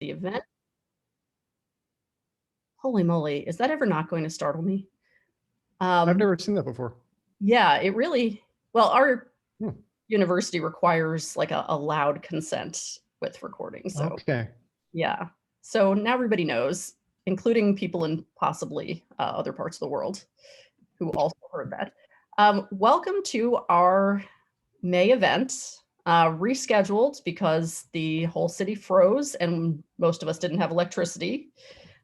the event. Holy moly, is that ever not going to startle me? I've never seen that before. Yeah, it really, well, our university requires like a loud consent with recording. So okay. Yeah. So now everybody knows, including people in possibly other parts of the world who also heard that. Welcome to our May event, rescheduled because the whole city froze and most of us didn't have electricity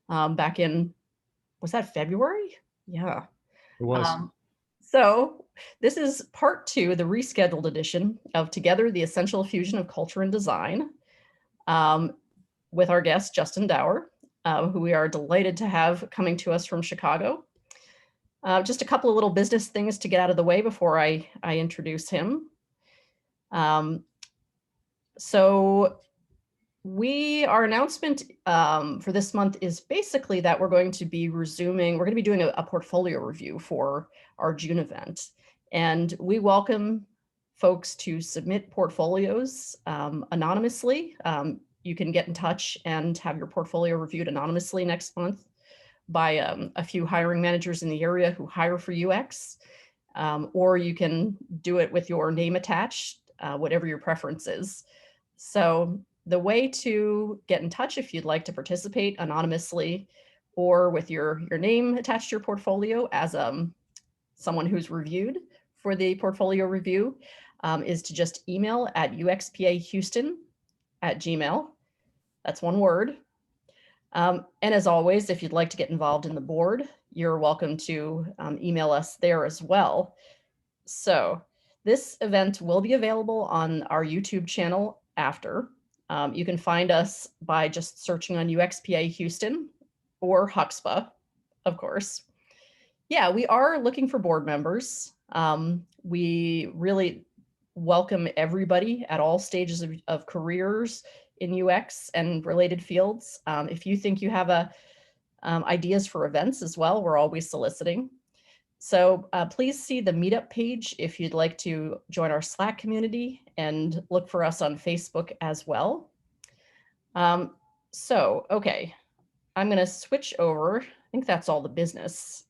back in, was that February? Yeah. It was. So this is part 2, the rescheduled edition of Together, the Essential Fusion of Culture and Design, with our guest, Justin Dower, who we are delighted to have coming to us from Chicago. Just a couple of little business things to get out of the way before I introduce him. So our announcement for this month is basically that we're going to be doing a portfolio review for our June event. And we welcome folks to submit portfolios anonymously. You can get in touch and have your portfolio reviewed anonymously next month by a few hiring managers in the area who hire for UX, or you can do it with your name attached, whatever your preference is. So the way to get in touch if you'd like to participate anonymously or with your name attached to your portfolio as someone who's reviewed for the portfolio review is to just email at uxpahouston@gmail.com. That's one word. And as always, if you'd like to get involved in the board, you're welcome to email us there as well. So this event will be available on our YouTube channel after. You can find us by just searching on UXPA Houston or HUXPA, of course. Yeah, we are looking for board members. We really welcome everybody at all stages of careers in UX and related fields. If you think you have ideas for events as well, we're always soliciting. So please see the meetup page if you'd like to join our Slack community, and look for us on Facebook as well. Okay, I'm going to switch over. I think that's all the business.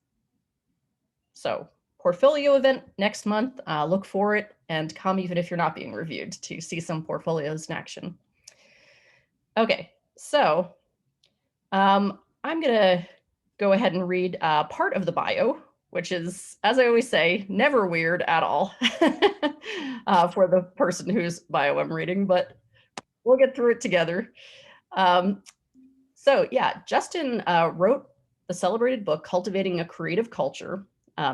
So portfolio event next month, look for it and come even if you're not being reviewed to see some portfolios in action. Okay, so I'm going to go ahead and read part of the bio, which is, as I always say, never weird at all for the person whose bio I'm reading, but we'll get through it together. So yeah, Justin wrote the celebrated book, Cultivating a Creative Culture,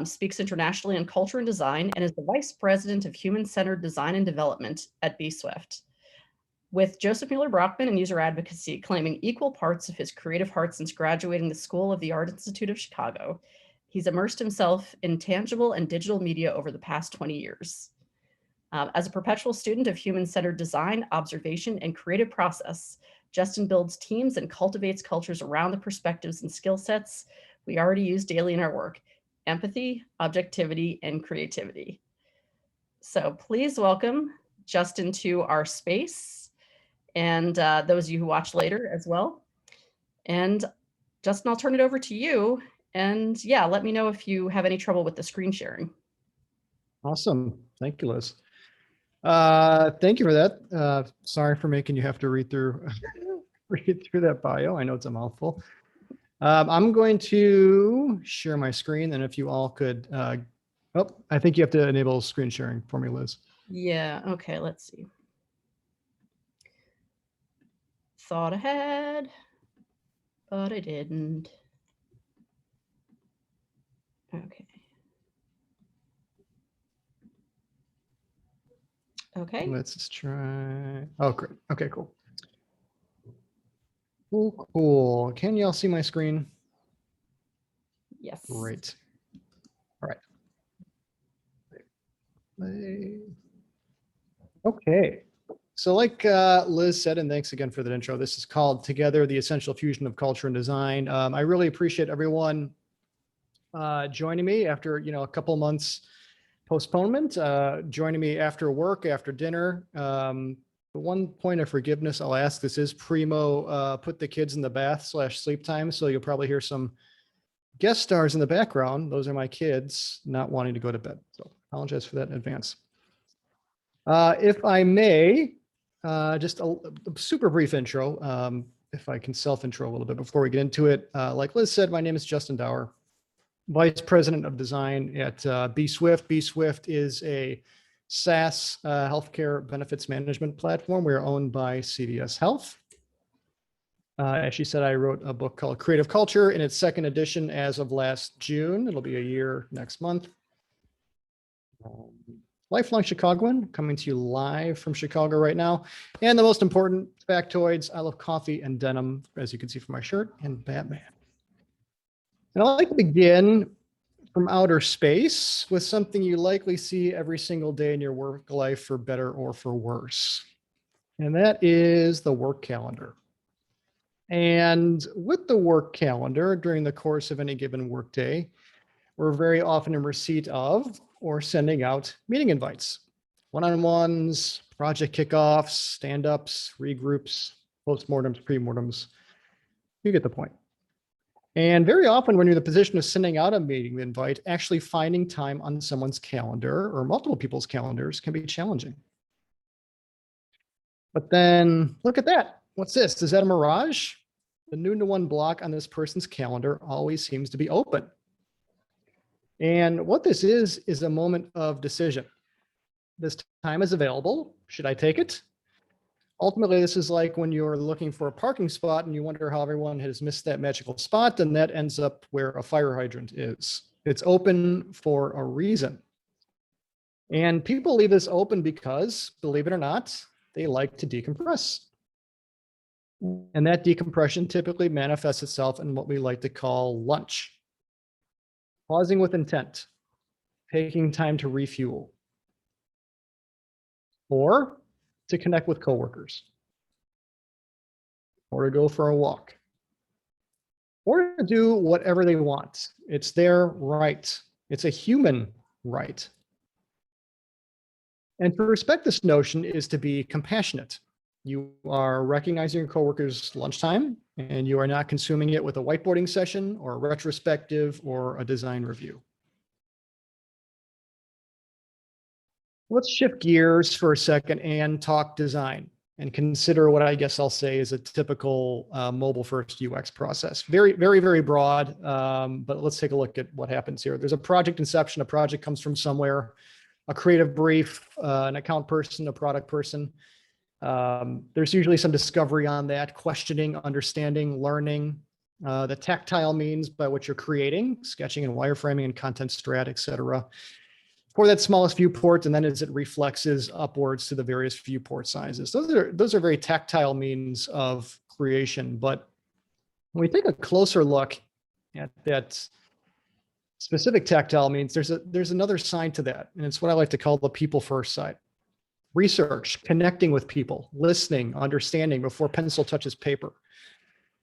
speaks internationally on culture and design, and is the Vice President of Human-Centered Design and Development at BSwift. With Joseph Mueller-Brockman and user advocacy claiming equal parts of his creative heart since graduating the School of the Art Institute of Chicago, he's immersed himself in tangible and digital media over the past 20 years. As a perpetual student of human-centered design, observation, and creative process, Justin builds teams and cultivates cultures around the perspectives and skill sets we already use daily in our work: empathy, objectivity, and creativity. So please welcome Justin to our space, and those of you who watch later as well. And Justin, I'll turn it over to you. And yeah, let me know if you have any trouble with the screen sharing. Awesome. Thank you, Liz. Thank you for that. Sorry for making you have to read through that bio. I know it's a mouthful. I'm going to share my screen, and if you all could, I think you have to enable screen sharing for me, Liz. Yeah, okay, let's see. Thought ahead, but I didn't. Okay. Okay. Let's just try. Oh, great. Okay, cool. Cool. Can y'all see my screen? Yes. Great. All right. Okay. So like Liz said, and thanks again for that intro, this is called Together, the Essential Fusion of Culture and Design. I really appreciate everyone joining me after, a couple months postponement, joining me after work, after dinner, The one point of forgiveness I'll ask, this is primo put the kids in the bath / sleep time. So you'll probably hear some guest stars in the background. Those are my kids not wanting to go to bed. So apologize for that in advance. If I may, just a super brief intro, if I can self-intro a little bit before we get into it. Like Liz said, my name is Justin Dower, Vice President of Design at bswift. bswift is a SaaS healthcare benefits management platform. We are owned by CVS Health. As she said, I wrote a book called Creative Culture in its second edition as of last June. It'll be a year next month. Lifelong Chicagoan, coming to you live from Chicago right now. And the most important factoids, I love coffee and denim, as you can see from my shirt, and Batman. And I'd like to begin from outer space with something you likely see every single day in your work life, for better or for worse. And that is the work calendar. And with the work calendar, during the course of any given workday, we're very often in receipt of or sending out meeting invites, one-on-ones, project kickoffs, stand-ups, regroups, postmortems, premortems. You get the point. And very often when you're in the position of sending out a meeting invite, actually finding time on someone's calendar or multiple people's calendars can be challenging. But then look at that. What's this? Is that a mirage? The noon to 1 block on this person's calendar always seems to be open. And what this is a moment of decision. This time is available. Should I take it? Ultimately, this is like when you're looking for a parking spot and you wonder how everyone has missed that magical spot, and that ends up where a fire hydrant is. It's open for a reason. And people leave this open because, believe it or not, they like to decompress. And that decompression typically manifests itself in what we like to call lunch. Pausing with intent, taking time to refuel, or to connect with coworkers, or to go for a walk, or to do whatever they want. It's their right. It's a human right. And to respect this notion is to be compassionate. You are recognizing your coworkers' lunchtime, and you are not consuming it with a whiteboarding session or a retrospective or a design review. Let's shift gears for a second and talk design and consider what I guess I'll say is a typical mobile first UX process. Very, very, very broad, but let's take a look at what happens here. There's a project inception. A project comes from somewhere, a creative brief, an account person, a product person. There's usually some discovery on that, questioning, understanding, learning, the tactile means by which you're creating, sketching and wireframing and content strat, et cetera, for that smallest viewport, and then as it reflexes upwards to the various viewport sizes. Those are very tactile means of creation. But when we take a closer look at that specific tactile means, there's another side to that, and it's what I like to call the people first side. Research, connecting with people, listening, understanding before pencil touches paper.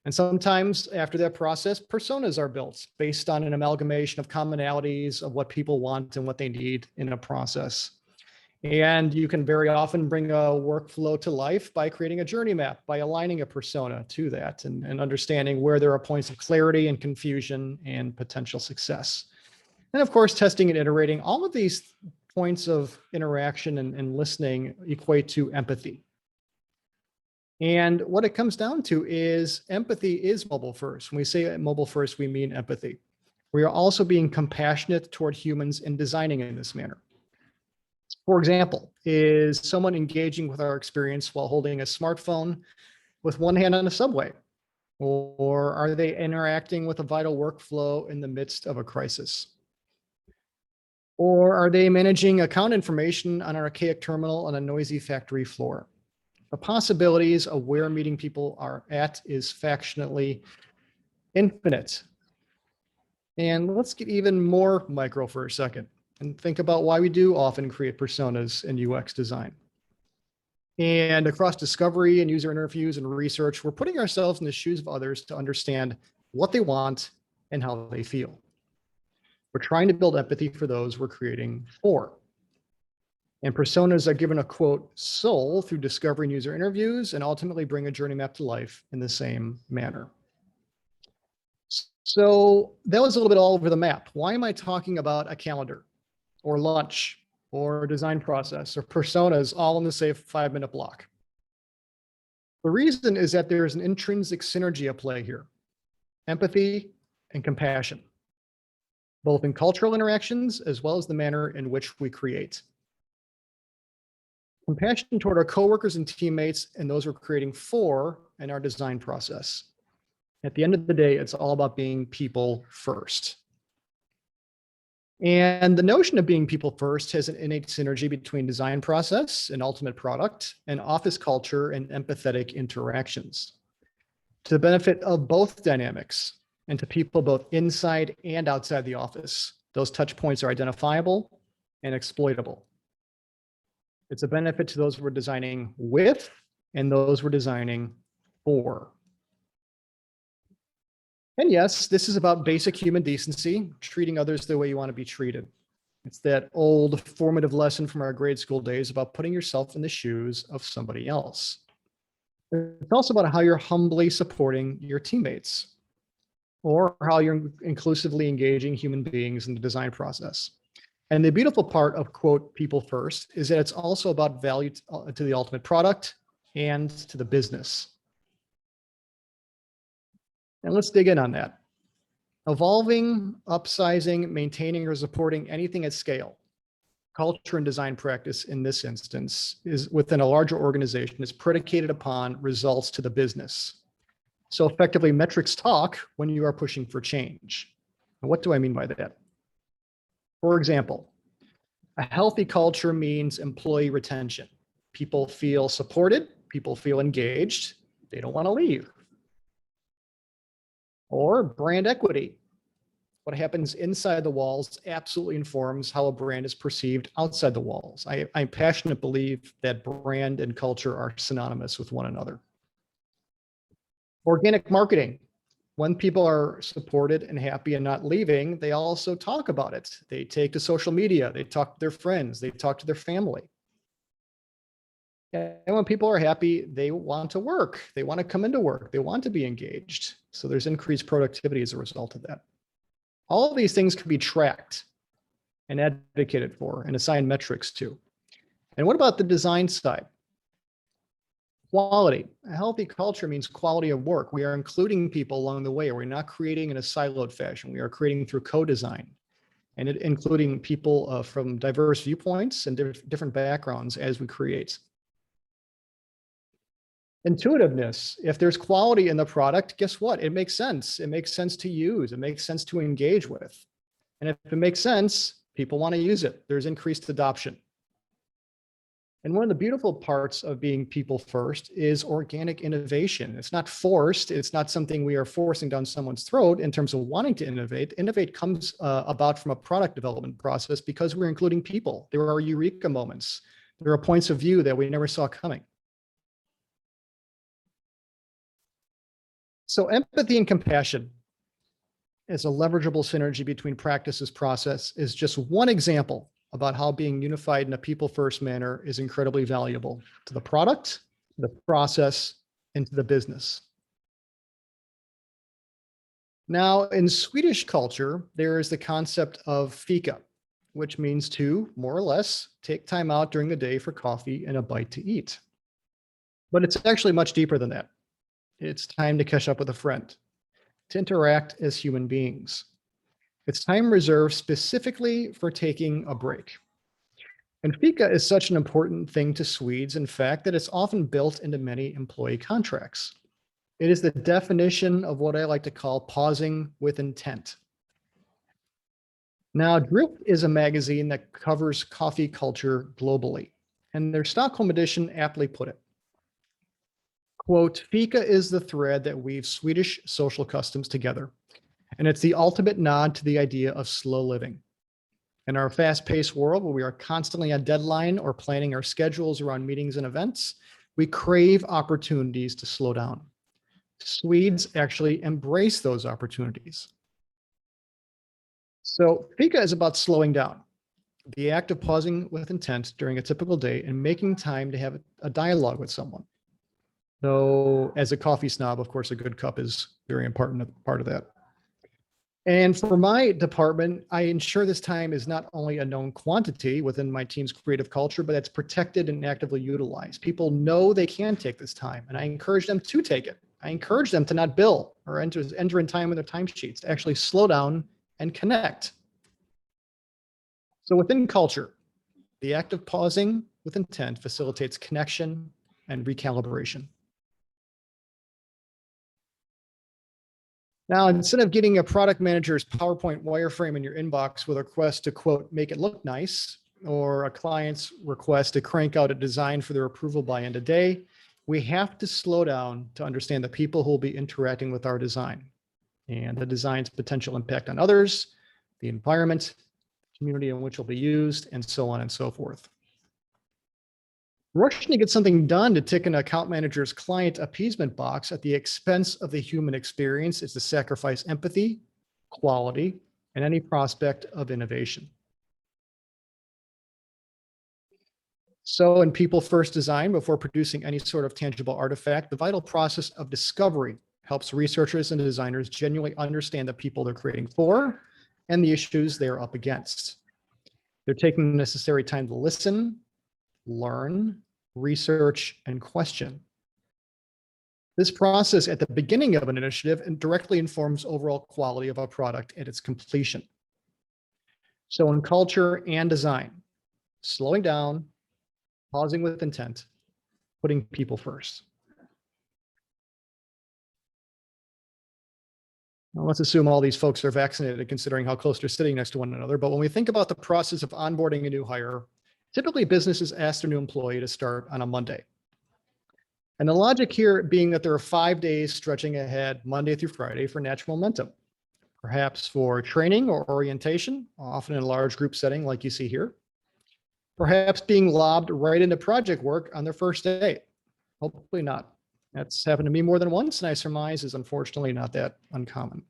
And sometimes after that process, personas are built based on an amalgamation of commonalities of what people want and what they need in a process. And you can very often bring a workflow to life by creating a journey map, by aligning a persona to that and understanding where there are points of clarity and confusion and potential success. And of course, testing and iterating. All of these points of interaction and listening equate to empathy. And what it comes down to is empathy is mobile first. When we say mobile first, we mean empathy. We are also being compassionate toward humans in designing in this manner. For example, is someone engaging with our experience while holding a smartphone with one hand on a subway? Or are they interacting with a vital workflow in the midst of a crisis? Or are they managing account information on an archaic terminal on a noisy factory floor? The possibilities of where meeting people are at is factionally infinite. And let's get even more micro for a second and think about why we do often create personas in UX design. And across discovery and user interviews and research, we're putting ourselves in the shoes of others to understand what they want and how they feel. We're trying to build empathy for those we're creating for. And personas are given a quote soul through discovery and user interviews and ultimately bring a journey map to life in the same manner. So that was a little bit all over the map. Why am I talking about a calendar or lunch or design process or personas all in the same 5-minute block? The reason is that there's an intrinsic synergy at play here: empathy and compassion, both in cultural interactions as well as the manner in which we create. Compassion toward our coworkers and teammates and those we're creating for in our design process. At the end of the day, it's all about being people first. And the notion of being people first has an innate synergy between design process and ultimate product and office culture and empathetic interactions, to the benefit of both dynamics and to people both inside and outside the office. Those touch points are identifiable and exploitable. It's a benefit to those we're designing with and those we're designing for. And yes, this is about basic human decency, treating others the way you want to be treated. It's that old formative lesson from our grade school days about putting yourself in the shoes of somebody else. It's also about how you're humbly supporting your teammates or how you're inclusively engaging human beings in the design process. And the beautiful part of quote people first is that it's also about value to the ultimate product and to the business. And let's dig in on that. Evolving, upsizing, maintaining, or supporting anything at scale, culture and design practice in this instance is within a larger organization is predicated upon results to the business. So effectively metrics talk when you are pushing for change. And what do I mean by that? For example, a healthy culture means employee retention. People feel supported, people feel engaged, they don't want to leave. Or brand equity. What happens inside the walls absolutely informs how a brand is perceived outside the walls. I passionately believe that brand and culture are synonymous with one another. Organic marketing. When people are supported and happy and not leaving, they also talk about it. They take to social media, they talk to their friends, they talk to their family. And when people are happy, they want to work, they want to come into work, they want to be engaged. So there's increased productivity as a result of that. All of these things can be tracked and advocated for and assigned metrics to. And what about the design side? Quality. A healthy culture means quality of work. We are including people along the way. We're not creating in a siloed fashion. We are creating through co-design and including people from diverse viewpoints and different backgrounds as we create. Intuitiveness. If there's quality in the product, guess what? It makes sense. It makes sense to use. It makes sense to engage with. And if it makes sense, people want to use it. There's increased adoption. And one of the beautiful parts of being people first is organic innovation. It's not forced. It's not something we are forcing down someone's throat in terms of wanting to innovate. Innovate comes about from a product development process because we're including people. There are eureka moments. There are points of view that we never saw coming. So empathy and compassion as a leverageable synergy between practices process is just one example about how being unified in a people-first manner is incredibly valuable to the product, the process, and to the business. Now, in Swedish culture, there is the concept of fika, which means to, more or less, take time out during the day for coffee and a bite to eat. But it's actually much deeper than that. It's time to catch up with a friend, to interact as human beings. It's time reserved specifically for taking a break. And fika is such an important thing to Swedes, in fact, that it's often built into many employee contracts. It is the definition of what I like to call pausing with intent. Now, Drip is a magazine that covers coffee culture globally, and their Stockholm edition aptly put it. Quote, fika is the thread that weaves Swedish social customs together, and it's the ultimate nod to the idea of slow living. In our fast-paced world where we are constantly on deadline or planning our schedules around meetings and events, we crave opportunities to slow down. Swedes actually embrace those opportunities. So fika is about slowing down. the act of pausing with intent during a typical day and making time to have a dialogue with someone. So as a coffee snob, of course, a good cup is very important part of that. And for my department, I ensure this time is not only a known quantity within my team's creative culture, but it's protected and actively utilized. People know they can take this time, and I encourage them to take it. I encourage them to not bill or enter in time in their timesheets, to actually slow down and connect. So within culture, the act of pausing with intent facilitates connection and recalibration. Now, instead of getting a product manager's PowerPoint wireframe in your inbox with a request to, quote, make it look nice, or a client's request to crank out a design for their approval by end of day, we have to slow down to understand the people who will be interacting with our design and the design's potential impact on others, the environment, community in which it will be used, and so on and so forth. Rushing to get something done to tick an account manager's client appeasement box at the expense of the human experience is to sacrifice empathy, quality, and any prospect of innovation. So in people first design, before producing any sort of tangible artifact, the vital process of discovery helps researchers and designers genuinely understand the people they're creating for and the issues they're up against. They're taking the necessary time to listen, learn, research, and question. This process at the beginning of an initiative directly informs overall quality of a product at its completion. So in culture and design, slowing down, pausing with intent, putting people first. Now, let's assume all these folks are vaccinated, considering how close they're sitting next to one another. But when we think about the process of onboarding a new hire, typically businesses ask their new employee to start on a Monday. And the logic here being that there are 5 days stretching ahead, Monday through Friday, for natural momentum, perhaps for training or orientation, often in a large group setting like you see here, perhaps being lobbed right into project work on their first day. Hopefully not. That's happened to me more than once, and I surmise is unfortunately not that uncommon.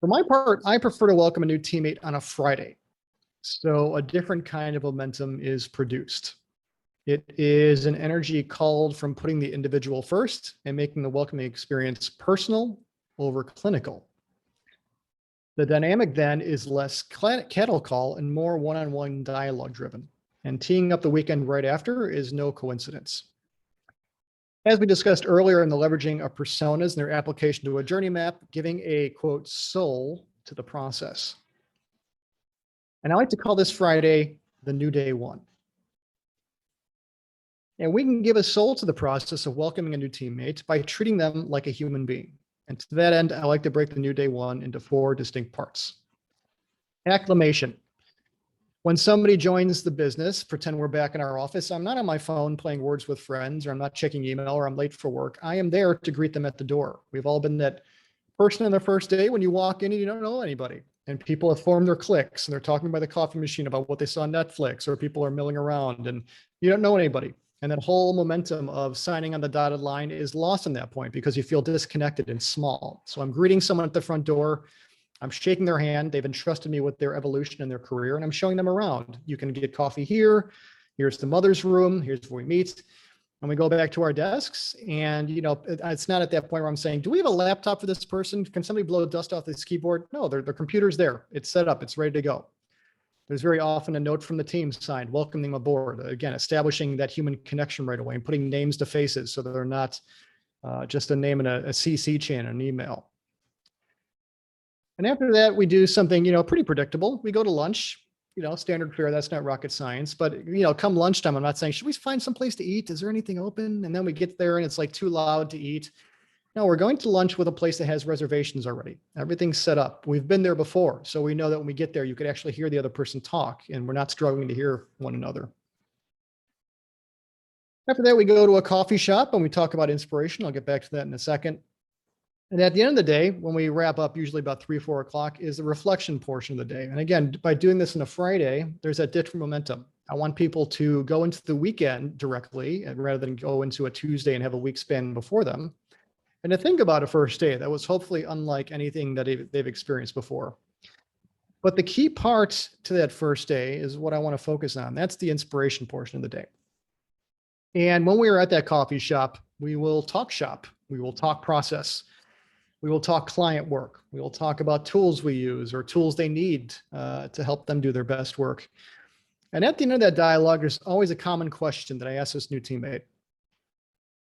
For my part, I prefer to welcome a new teammate on a Friday. So a different kind of momentum is produced. It is an energy culled from putting the individual first and making the welcoming experience personal over clinical. The dynamic then is less cattle call and more one-on-one dialogue driven. And teeing up the weekend right after is no coincidence. As we discussed earlier in the leveraging of personas and their application to a journey map, giving a, quote, soul to the process. And I like to call this Friday the new day one. And we can give a soul to the process of welcoming a new teammate by treating them like a human being. And to that end, I like to break the new day one into 4 distinct parts. Acclimation. When somebody joins the business, pretend we're back in our office, I'm not on my phone playing words with friends, or I'm not checking email, or I'm late for work. I am there to greet them at the door. We've all been that person on their first day when you walk in and you don't know anybody. And people have formed their cliques and they're talking by the coffee machine about what they saw on Netflix, or people are milling around and you don't know anybody. And that whole momentum of signing on the dotted line is lost in that point because you feel disconnected and small. So I'm greeting someone at the front door. I'm shaking their hand. They've entrusted me with their evolution in their career, and I'm showing them around. You can get coffee here. Here's the mother's room. Here's where we meet. And we go back to our desks. And, you know, it's not at that point where I'm saying, do we have a laptop for this person? Can somebody blow dust off this keyboard? No, their computer's there. It's set up. It's ready to go. There's very often a note from the team side, welcoming them aboard. Again, establishing that human connection right away and putting names to faces so that they're not just a name in a CC chain, an email. And after that, we do something, you know, pretty predictable. We go to lunch, you know, standard fare. That's not rocket science. But, you know, come lunchtime, I'm not saying, should we find some place to eat? Is there anything open? And then we get there and it's like too loud to eat. No, we're going to lunch with a place that has reservations already. Everything's set up. We've been there before. So we know that when we get there, you could actually hear the other person talk and we're not struggling to hear one another. After that, we go to a coffee shop and we talk about inspiration. I'll get back to that in a second. And at the end of the day, when we wrap up, usually about 3 or 4 o'clock, is the reflection portion of the day. And again, by doing this on a Friday, there's that different momentum. I want people to go into the weekend directly, and rather than go into a Tuesday and have a week span before them. And to think about a first day that was hopefully unlike anything that they've experienced before. But the key part to that first day is what I want to focus on. That's the inspiration portion of the day. And when we are at that coffee shop, we will talk shop, we will talk process, we will talk client work, we will talk about tools we use or tools they need to help them do their best work. And at the end of that dialogue, there's always a common question that I ask this new teammate.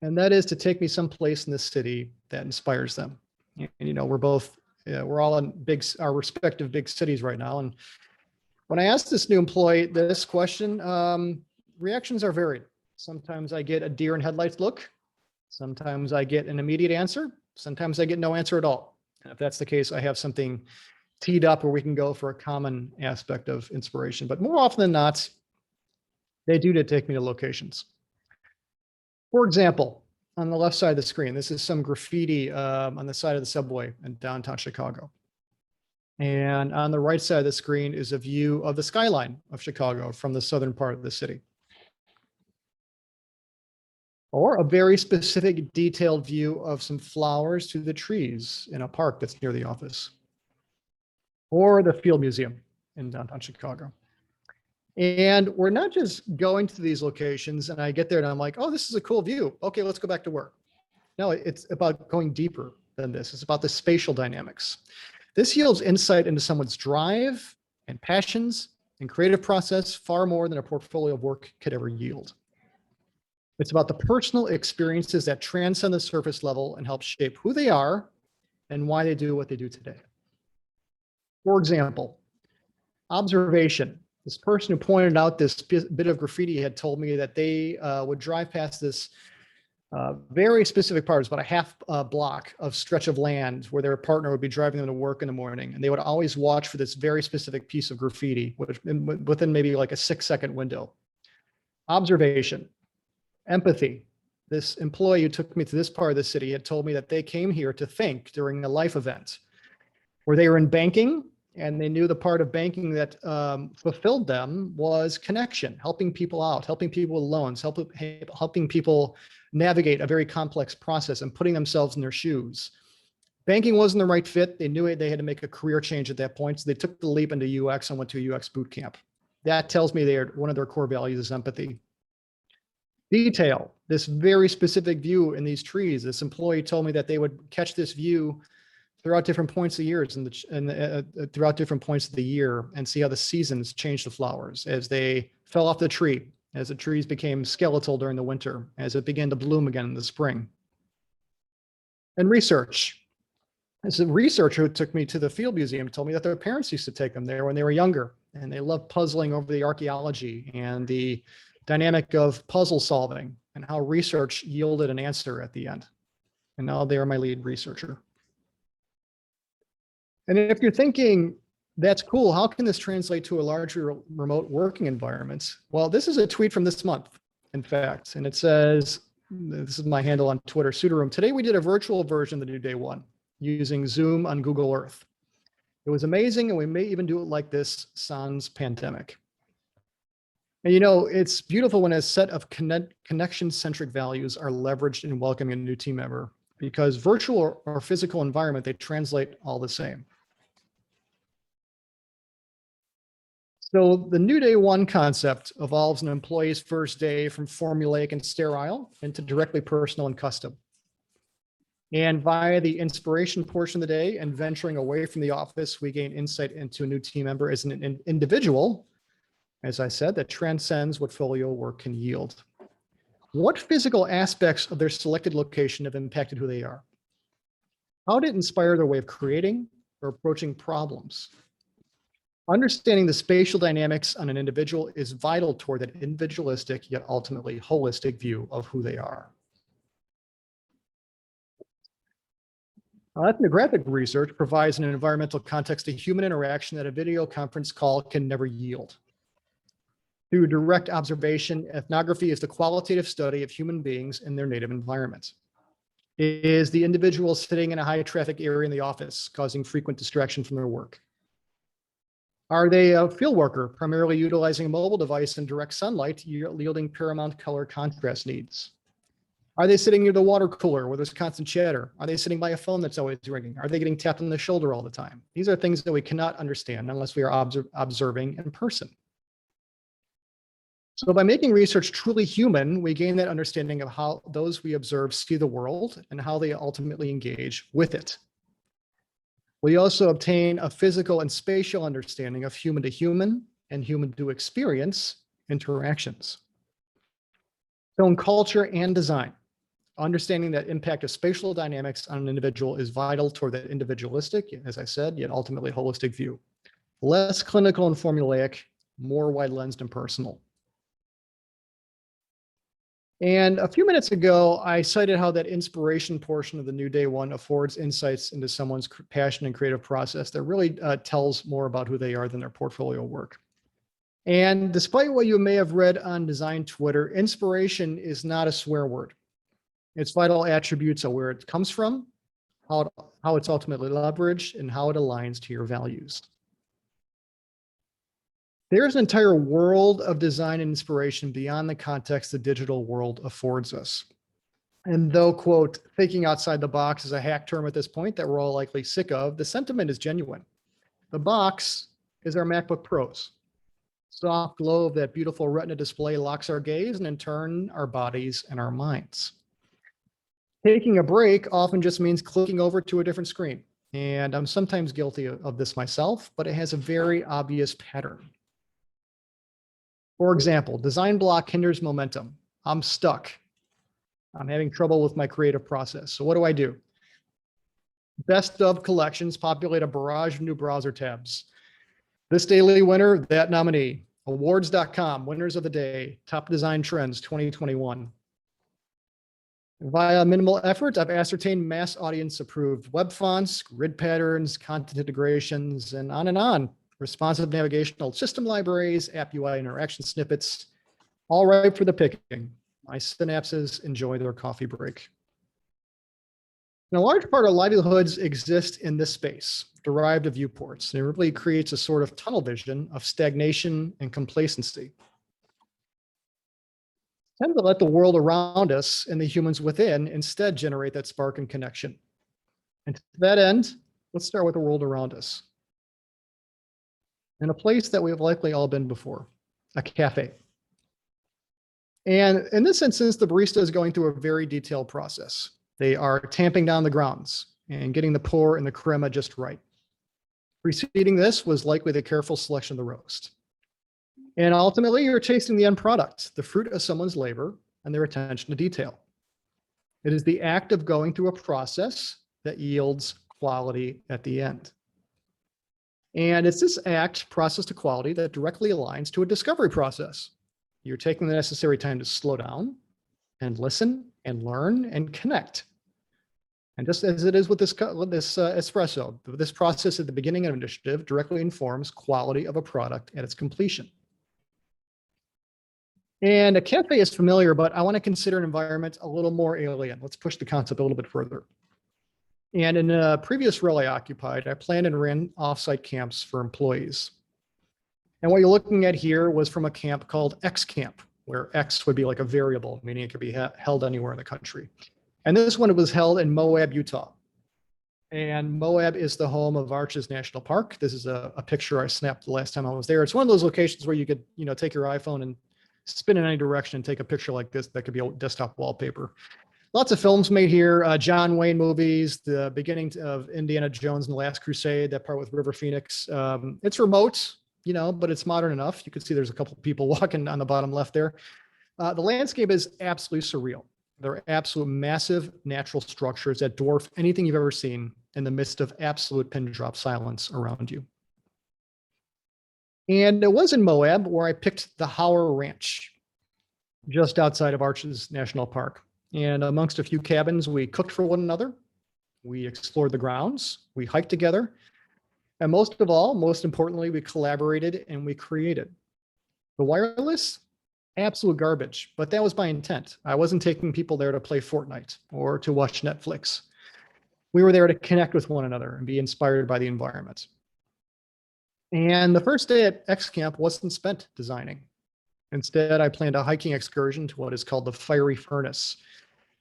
And that is to take me someplace in the city that inspires them. And, you know, we're all in our respective big cities right now. And when I ask this new employee this question, reactions are varied. Sometimes I get a deer in headlights look. Sometimes I get an immediate answer. Sometimes I get no answer at all. And if that's the case, I have something teed up where we can go for a common aspect of inspiration. But more often than not, they do take me to locations. For example, on the left side of the screen, this is some graffiti on the side of the subway in downtown Chicago. And on the right side of the screen is a view of the skyline of Chicago from the southern part of the city. Or a very specific detailed view of some flowers through the trees in a park that's near the office. Or the Field Museum in downtown Chicago. And we're not just going to these locations and I get there and I'm like, oh, this is a cool view. Okay, let's go back to work. No, it's about going deeper than this. It's about the spatial dynamics. This yields insight into someone's drive and passions and creative process far more than a portfolio of work could ever yield. It's about the personal experiences that transcend the surface level and help shape who they are and why they do what they do today. For example, observation. This person who pointed out this bit of graffiti had told me that they would drive past this very specific part. It's about a half block of stretch of land where their partner would be driving them to work in the morning. And they would always watch for this very specific piece of graffiti within maybe like a 6-second window. Observation, empathy. This employee who took me to this part of the city had told me that they came here to think during a life event where they were in banking. And they knew the part of banking that fulfilled them was connection, helping people out, helping people with loans, helping people navigate a very complex process and putting themselves in their shoes. Banking wasn't the right fit. They knew they had to make a career change at that point. So they took the leap into UX and went to a UX boot camp. That tells me one of their core values is empathy. Detail, this very specific view in these trees. This employee told me that they would catch this view throughout different points of the years throughout different points of the year and see how the seasons change the flowers as they fell off the tree, as the trees became skeletal during the winter, as it began to bloom again in the spring. And research. As a researcher who took me to the Field Museum told me that their parents used to take them there when they were younger, and they loved puzzling over the archaeology and the dynamic of puzzle solving and how research yielded an answer at the end. And now they are my lead researcher. And if you're thinking, that's cool, how can this translate to a larger remote working environment? Well, this is a tweet from this month, in fact, and it says, this is my handle on Twitter, Sudaroom. Today we did a virtual version of the new day one using Zoom on Google Earth. It was amazing, and we may even do it like this sans pandemic. And you know, it's beautiful when a set of connection-centric values are leveraged in welcoming a new team member, because virtual or physical environment, they translate all the same. So the new day one concept evolves an employee's first day from formulaic and sterile into directly personal and custom. And via the inspiration portion of the day and venturing away from the office, we gain insight into a new team member as an individual, as I said, that transcends what folio work can yield. What physical aspects of their selected location have impacted who they are? How did it inspire their way of creating or approaching problems? Understanding the spatial dynamics on an individual is vital toward that individualistic yet ultimately holistic view of who they are. Ethnographic research provides an environmental context to human interaction that a video conference call can never yield. Through direct observation, ethnography is the qualitative study of human beings in their native environment. It is the individual sitting in a high traffic area in the office, causing frequent distraction from their work. Are they a field worker, primarily utilizing a mobile device in direct sunlight, yielding paramount color contrast needs? Are they sitting near the water cooler where there's constant chatter? Are they sitting by a phone that's always ringing? Are they getting tapped on the shoulder all the time? These are things that we cannot understand unless we are observing in person. So by making research truly human, we gain that understanding of how those we observe see the world and how they ultimately engage with it. We also obtain a physical and spatial understanding of human to human and human to experience interactions. So in culture and design, understanding that impact of spatial dynamics on an individual is vital toward that individualistic, as I said, yet ultimately holistic view. Less clinical and formulaic, more wide-lensed and personal. And a few minutes ago, I cited how that inspiration portion of the new day one affords insights into someone's passion and creative process that really tells more about who they are than their portfolio work. And despite what you may have read on design Twitter, inspiration is not a swear word. Its vital attributes are where it comes from, how it's ultimately leveraged, and how it aligns to your values. There's an entire world of design and inspiration beyond the context the digital world affords us. And though, quote, thinking outside the box is a hack term at this point that we're all likely sick of, the sentiment is genuine. The box is our MacBook Pros. Soft glow of that beautiful retina display locks our gaze and in turn, our bodies and our minds. Taking a break often just means clicking over to a different screen. And I'm sometimes guilty of this myself, but it has a very obvious pattern. For example, design block hinders momentum. I'm stuck. I'm having trouble with my creative process. So what do? Best of collections populate a barrage of new browser tabs. This daily winner, that nominee. Awards.com, winners of the day, top design trends 2021. Via minimal effort, I've ascertained mass audience approved web fonts, grid patterns, content integrations, and on. Responsive navigational system libraries, app UI interaction snippets, all ripe for the picking. My synapses enjoy their coffee break. And a large part of livelihoods exist in this space, derived of viewports, and it really creates a sort of tunnel vision of stagnation and complacency. Tend to let the world around us and the humans within instead generate that spark and connection. And to that end, let's start with the world around us. In a place that we've likely all been before, a cafe. And in this instance, the barista is going through a very detailed process. They are tamping down the grounds and getting the pour and the crema just right. Preceding this was likely the careful selection of the roast. And ultimately, you're tasting the end product, the fruit of someone's labor and their attention to detail. It is the act of going through a process that yields quality at the end. And it's this act, process to quality, that directly aligns to a discovery process. You're taking the necessary time to slow down and listen and learn and connect. And just as it is with this espresso, this process at the beginning of an initiative directly informs quality of a product at its completion. And a cafe is familiar, but I want to consider an environment a little more alien. Let's push the concept a little bit further. And in a previous role I occupied, I planned and ran offsite camps for employees. And what you're looking at here was from a camp called X Camp, where X would be like a variable, meaning it could be held anywhere in the country. And this one was held in Moab, Utah. And Moab is the home of Arches National Park. This is a picture I snapped the last time I was there. It's one of those locations where you could, take your iPhone and spin in any direction and take a picture like this that could be a desktop wallpaper. Lots of films made here, John Wayne movies, the beginning of Indiana Jones and the Last Crusade, that part with River Phoenix. It's remote, but it's modern enough. You can see there's a couple of people walking on the bottom left there. The landscape is absolutely surreal. They're absolute massive natural structures that dwarf anything you've ever seen in the midst of absolute pin drop silence around you. And it was in Moab where I picked the Hauer Ranch, just outside of Arches National Park. And amongst a few cabins, we cooked for one another. We explored the grounds. We hiked together. And most of all, most importantly, we collaborated and we created. The wireless, absolute garbage, but that was by intent. I wasn't taking people there to play Fortnite or to watch Netflix. We were there to connect with one another and be inspired by the environment. And the first day at X Camp wasn't spent designing. Instead, I planned a hiking excursion to what is called the Fiery Furnace.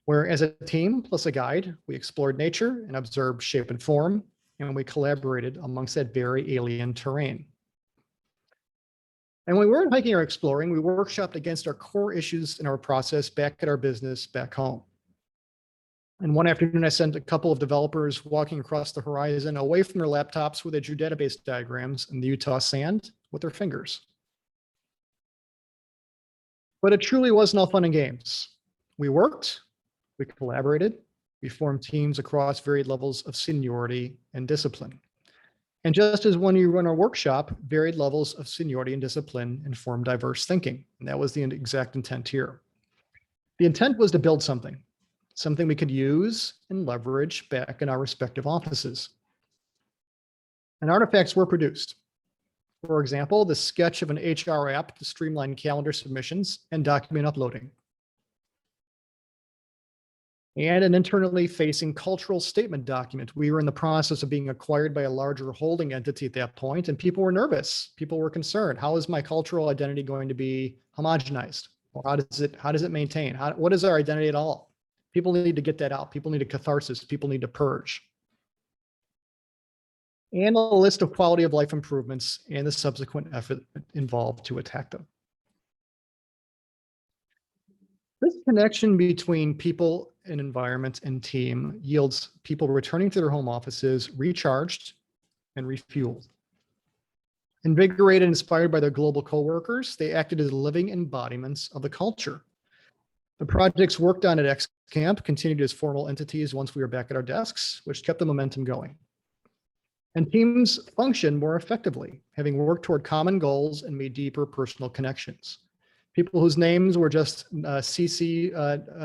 where as a team plus a guide, we explored nature and observed shape and form, and we collaborated amongst that very alien terrain. And when we weren't hiking or exploring, we workshopped against our core issues in our process back at our business back home. And one afternoon, I sent a couple of developers walking across the horizon away from their laptops where they drew database diagrams in the Utah sand with their fingers. But it truly wasn't all fun and games. We worked, we collaborated, we formed teams across varied levels of seniority and discipline. And just as when you run a workshop, varied levels of seniority and discipline inform diverse thinking. And that was the exact intent here. The intent was to build something we could use and leverage back in our respective offices. And artifacts were produced. For example, the sketch of an HR app to streamline calendar submissions and document uploading. And an internally facing cultural statement document. We were in the process of being acquired by a larger holding entity at that point, and people were nervous. People were concerned. How is my cultural identity going to be homogenized? Or how does it maintain? What is our identity at all? People need to get that out. People need a catharsis. People need to purge. And a list of quality of life improvements and the subsequent effort involved to attack them. This connection between people and environment and team yields people returning to their home offices recharged and refueled. Invigorated and inspired by their global coworkers, they acted as living embodiments of the culture. The projects worked on at X Camp continued as formal entities once we were back at our desks, which kept the momentum going. And teams functioned more effectively, having worked toward common goals and made deeper personal connections. People whose names were just CC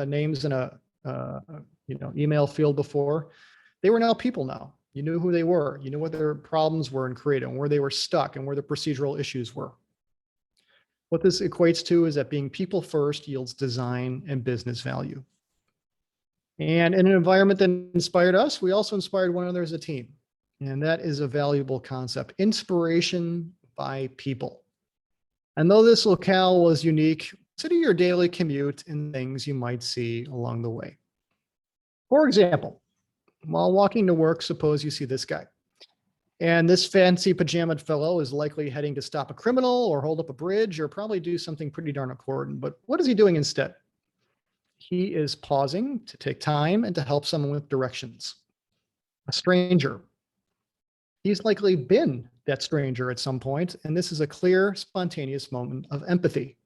names in a email field before, they were now people now. You knew who they were. You knew what their problems were in Creative and where they were stuck and where the procedural issues were. What this equates to is that being people first yields design and business value. And in an environment that inspired us, we also inspired one another as a team. And that is a valuable concept, inspiration by people. And though this locale was unique, consider your daily commute and things you might see along the way. For example, while walking to work, suppose you see this guy. And this fancy pajamaed fellow is likely heading to stop a criminal or hold up a bridge or probably do something pretty darn important. But what is he doing instead? He is pausing to take time and to help someone with directions. A stranger. He's likely been that stranger at some point, and this is a clear, spontaneous moment of empathy.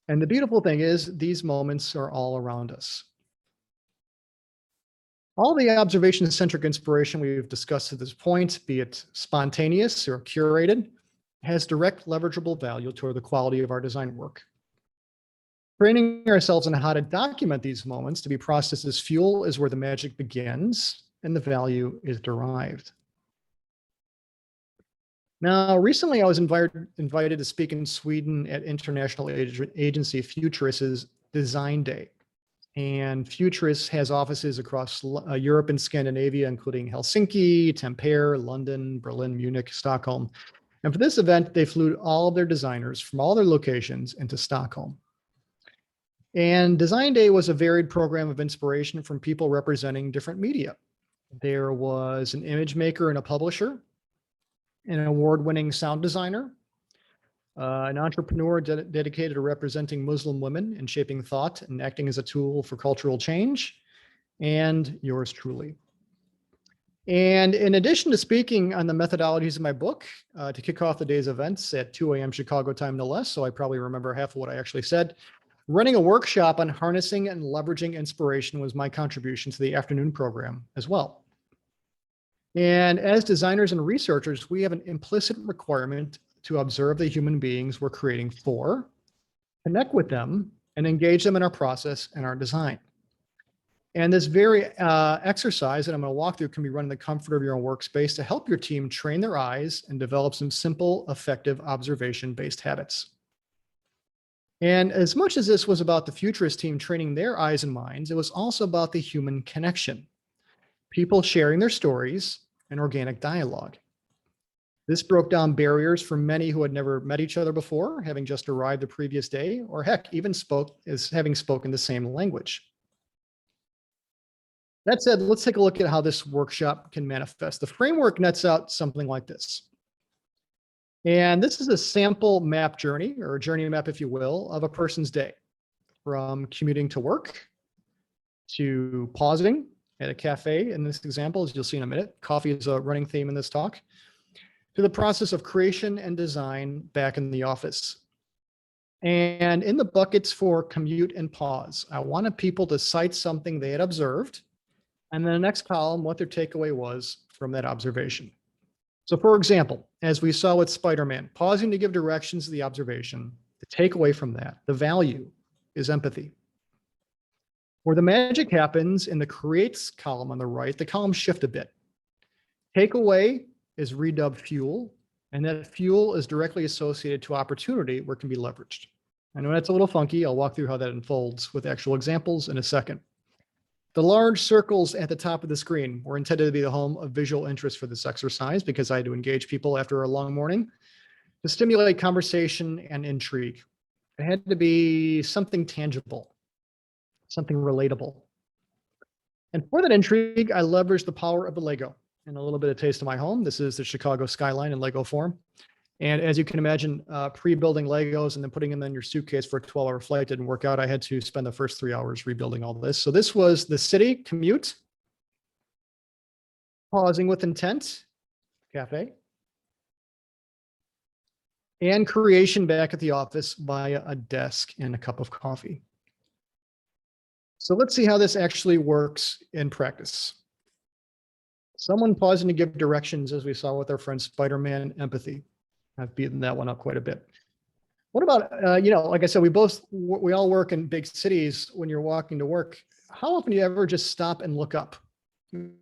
And the beautiful thing is, these moments are all around us. All the observation-centric inspiration we've discussed at this point, be it spontaneous or curated, has direct leverageable value toward the quality of our design work. Training ourselves on how to document these moments to be processed as fuel is where the magic begins and the value is derived. Now, recently I was invited to speak in Sweden at international agency Futurist's Design Day. And Futurist has offices across Europe and Scandinavia, including Helsinki, Tampere, London, Berlin, Munich, Stockholm. And for this event, they flew all of their designers from all their locations into Stockholm. And Design Day was a varied program of inspiration from people representing different media. There was an image maker and a publisher, an award-winning sound designer, an entrepreneur dedicated to representing Muslim women and shaping thought and acting as a tool for cultural change, and yours truly. And in addition to speaking on the methodologies of my book, to kick off the day's events at 2 a.m. Chicago time, no less, so I probably remember half of what I actually said, running a workshop on harnessing and leveraging inspiration was my contribution to the afternoon program as well. And as designers and researchers, we have an implicit requirement to observe the human beings we're creating for, connect with them, and engage them in our process and our design. And this very exercise that I'm going to walk through can be run in the comfort of your own workspace to help your team train their eyes and develop some simple, effective observation-based habits. And as much as this was about the Futurist team training their eyes and minds, it was also about the human connection, people sharing their stories and organic dialogue. This broke down barriers for many who had never met each other before, having just arrived the previous day, or heck, even having spoken the same language. That said, let's take a look at how this workshop can manifest. The framework nets out something like this. And this is a sample map journey, or a journey map, if you will, of a person's day, from commuting to work, to pausing at a cafe in this example, as you'll see in a minute. Coffee is a running theme in this talk, to the process of creation and design back in the office. And in the buckets for commute and pause, I wanted people to cite something they had observed, and then the next column, what their takeaway was from that observation. So for example, as we saw with Spider-Man, pausing to give directions to the observation, the takeaway from that, the value, is empathy. Where the magic happens in the creates column on the right, the columns shift a bit. Takeaway is redubbed fuel, and that fuel is directly associated to opportunity where it can be leveraged. I know that's a little funky. I'll walk through how that unfolds with actual examples in a second. The large circles at the top of the screen were intended to be the home of visual interest for this exercise because I had to engage people after a long morning to stimulate conversation and intrigue. It had to be something tangible, something relatable. And for that intrigue, I leveraged the power of the Lego and a little bit of taste of my home. This is the Chicago Skyline in Lego form. And as you can imagine, pre-building Legos and then putting them in your suitcase for a 12-hour flight didn't work out. I had to spend the first 3 hours rebuilding all this. So this was the city commute, pausing with intent, cafe, and creation back at the office via a desk and a cup of coffee. So let's see how this actually works in practice. Someone pausing to give directions, as we saw with our friend Spider-Man, empathy. I've beaten that one up quite a bit. What about, like I said, we all work in big cities. When you're walking to work, how often do you ever just stop and look up?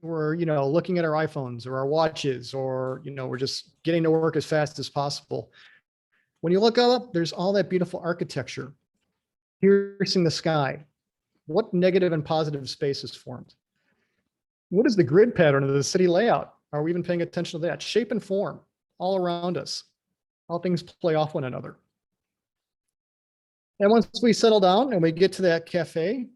We're, looking at our iPhones or our watches, or, we're just getting to work as fast as possible. When you look up, there's all that beautiful architecture piercing the sky. What negative and positive space is formed? What is the grid pattern of the city layout? Are we even paying attention to that? Shape and form all around us. How things play off one another. And once we settle down and we get to that cafe,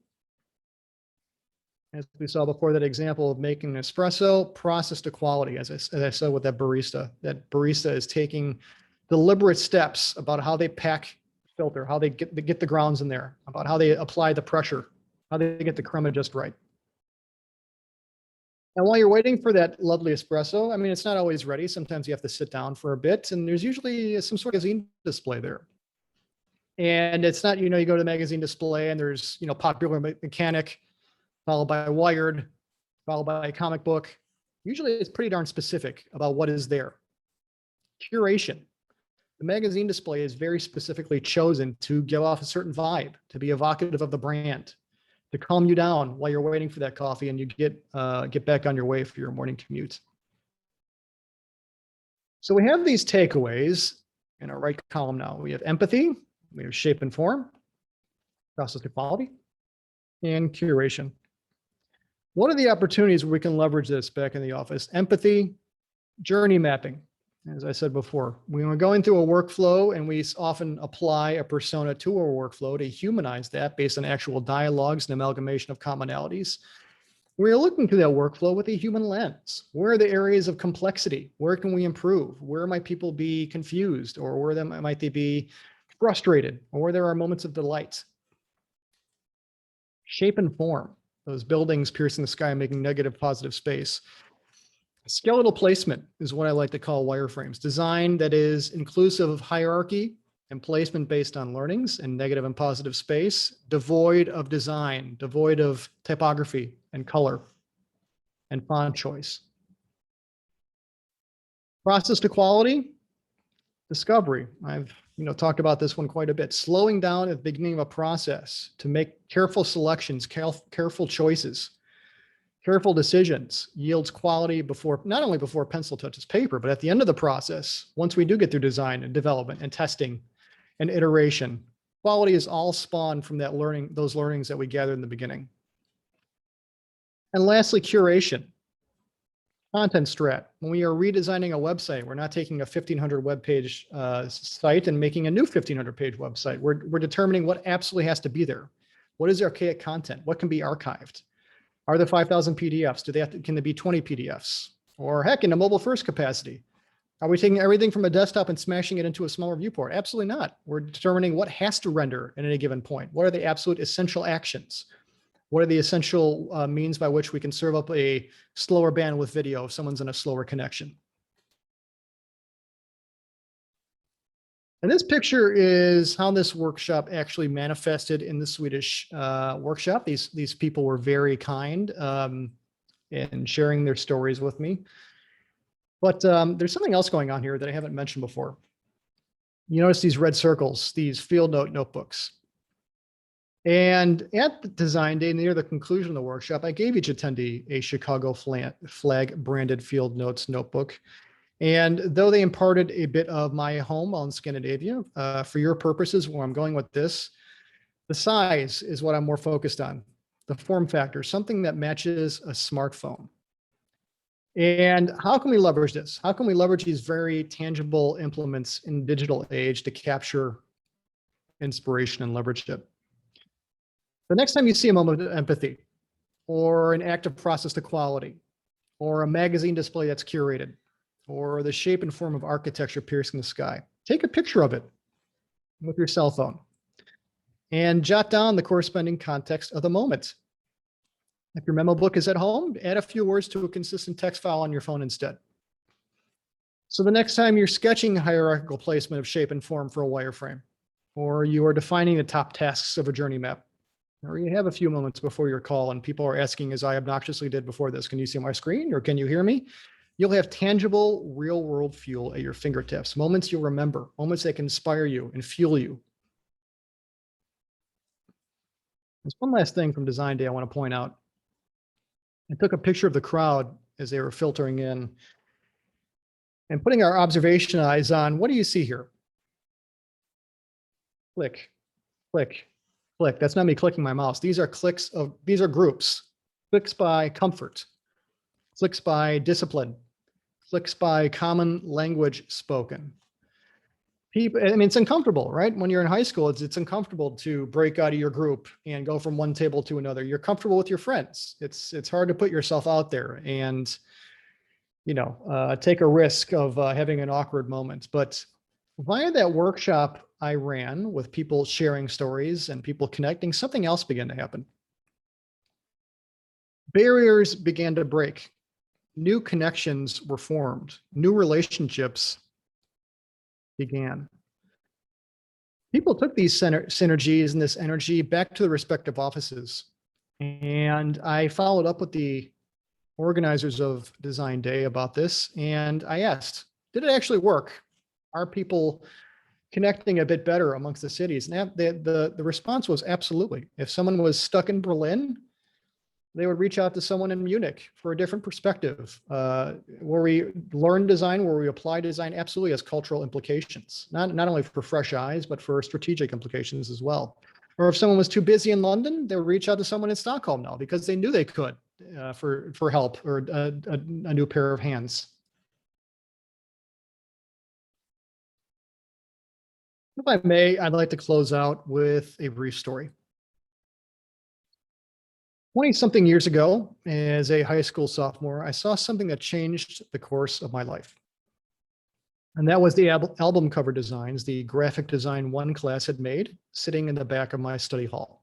as we saw before, that example of making an espresso, process to quality, as I said with that barista is taking deliberate steps about how they pack filter, how they get the grounds in there, about how they apply the pressure, how they get the crema just right. And while you're waiting for that lovely espresso, it's not always ready. Sometimes you have to sit down for a bit, and there's usually some sort of magazine display there. And it's not, you go to the magazine display and there's, Popular Mechanic, followed by Wired, followed by a comic book. Usually it's pretty darn specific about what is there. Curation. The magazine display is very specifically chosen to give off a certain vibe, to be evocative of the brand, to calm you down while you're waiting for that coffee and you get back on your way for your morning commute. So we have these takeaways in our right column now. We have empathy, we have shape and form, process to quality, and curation. What are the opportunities where we can leverage this back in the office? Empathy, journey mapping. As I said before, when we're going through a workflow and we often apply a persona to our workflow to humanize that based on actual dialogues and amalgamation of commonalities, we're looking to that workflow with a human lens. Where are the areas of complexity? Where can we improve? Where might people be confused, or where might they be frustrated, or where there are moments of delight? Shape and form, those buildings piercing the sky, making negative, positive space. Skeletal placement is what I like to call wireframes. Design that is inclusive of hierarchy and placement based on learnings and negative and positive space, devoid of design, devoid of typography and color and font choice. Process to quality, discovery. I've talked about this one quite a bit. Slowing down at the beginning of a process to make careful selections, careful choices. Careful decisions yields quality not only before pencil touches paper, but at the end of the process, once we do get through design and development and testing and iteration, quality is all spawned from those learnings that we gathered in the beginning. And lastly, curation. Content strat. When we are redesigning a website, we're not taking a 1,500 web page site and making a new 1,500 page website. We're determining what absolutely has to be there. What is archaic content? What can be archived? Are there 5,000 PDFs? Can there be 20 PDFs? Or heck, in a mobile first capacity? Are we taking everything from a desktop and smashing it into a smaller viewport? Absolutely not. We're determining what has to render at any given point. What are the absolute essential actions? What are the essential means by which we can serve up a slower bandwidth video if someone's in a slower connection? And this picture is how this workshop actually manifested in the Swedish workshop. These people were very kind in sharing their stories with me. But there's something else going on here that I haven't mentioned before. You notice these red circles, these field notebooks. And at the design day, near the conclusion of the workshop, I gave each attendee a Chicago flag branded field notes notebook. And though they imparted a bit of my home on Scandinavia, for your purposes, where I'm going with this, the size is what I'm more focused on. The form factor, something that matches a smartphone. And how can we leverage this? How can we leverage these very tangible implements in digital age to capture inspiration and leverage it? The next time you see a moment of empathy, or an active process to quality, or a magazine display that's curated, or the shape and form of architecture piercing the sky, take a picture of it with your cell phone and jot down the corresponding context of the moment. If your memo book is at home, add a few words to a consistent text file on your phone instead. So the next time you're sketching hierarchical placement of shape and form for a wireframe, or you are defining the top tasks of a journey map, or you have a few moments before your call and people are asking, as I obnoxiously did before this, can you see my screen or can you hear me? You'll have tangible real world fuel at your fingertips, moments you'll remember, moments that can inspire you and fuel you. There's one last thing from Design Day I want to point out. I took a picture of the crowd as they were filtering in and putting our observation eyes on, what do you see here? Click, click, click. That's not me clicking my mouse. These are groups. Clicks by comfort, clicks by discipline, clicks by common language spoken. People, I mean, it's uncomfortable, right? When you're in high school, it's uncomfortable to break out of your group and go from one table to another. You're comfortable with your friends. It's hard to put yourself out there and, take a risk of having an awkward moment. But via that workshop I ran with people sharing stories and people connecting, something else began to happen. Barriers began to break. New connections were formed. New relationships began. People took these synergies and this energy back to the respective offices. And I followed up with the organizers of Design Day about this. And I asked, did it actually work? Are people connecting a bit better amongst the cities? And the response was absolutely. If someone was stuck in Berlin, they would reach out to someone in Munich for a different perspective. Where we learn design, where we apply design, absolutely has cultural implications, not only for fresh eyes, but for strategic implications as well. Or if someone was too busy in London, they would reach out to someone in Stockholm now because they knew they could for help or a new pair of hands. If I may, I'd like to close out with a brief story. 20-something years ago, as a high school sophomore, I saw something that changed the course of my life. And that was the album cover designs the graphic design one class had made, sitting in the back of my study hall.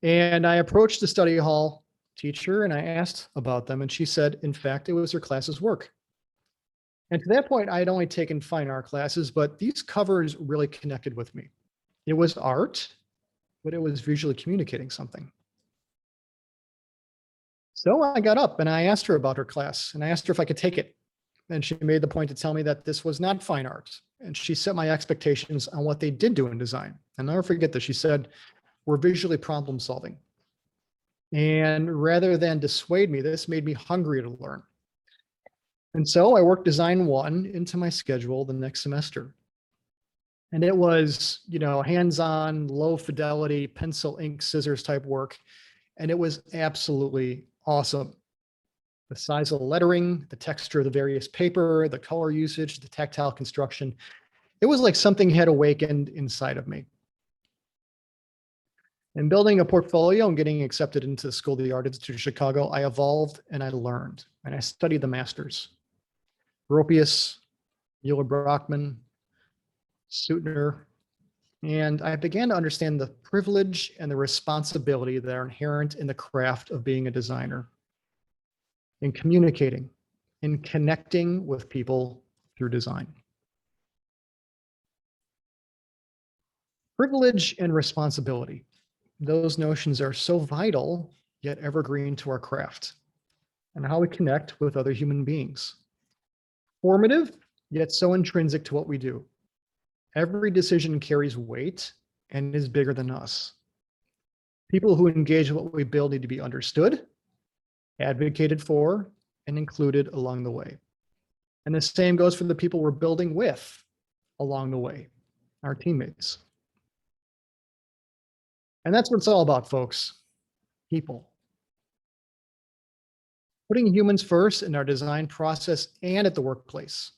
And I approached the study hall teacher and I asked about them, and she said, in fact, it was her class's work. And to that point, I had only taken fine art classes, but these covers really connected with me. It was art, but it was visually communicating something. So I got up and I asked her about her class and I asked her if I could take it. And she made the point to tell me that this was not fine art. And she set my expectations on what they did do in design. And I'll never forget this. She said, we're visually problem solving. And rather than dissuade me, this made me hungry to learn. And so I worked design one into my schedule the next semester. And it was, hands-on, low fidelity, pencil, ink, scissors type work. And it was absolutely awesome. The size of the lettering, the texture of the various paper, the color usage, the tactile construction. It was like something had awakened inside of me. In building a portfolio and getting accepted into the School of the Art Institute of Chicago, I evolved and I learned, and I studied the masters. Gropius, Euler Brockman, Suitner, and I began to understand the privilege and the responsibility that are inherent in the craft of being a designer, in communicating, in connecting with people through design. Privilege and responsibility. Those notions are so vital, yet evergreen to our craft and how we connect with other human beings. Formative, yet so intrinsic to what we do. Every decision carries weight and is bigger than us. People who engage with what we build need to be understood, advocated for, and included along the way. And the same goes for the people we're building with along the way, our teammates. And that's what it's all about, folks. People. Putting humans first in our design process and at the workplace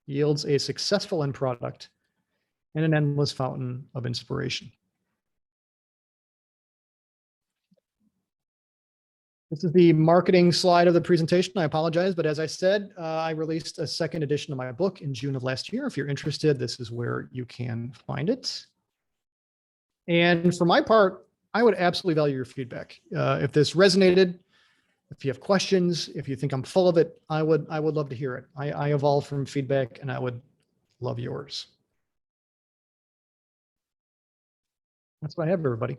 yields a successful end product and an endless fountain of inspiration. This is the marketing slide of the presentation. I apologize, but as I said, I released a second edition of my book in June of last year. If you're interested, this is where you can find it. And for my part, I would absolutely value your feedback. If this resonated, if you have questions, if you think I'm full of it, I would love to hear it. I evolve from feedback and I would love yours. That's what I have, everybody.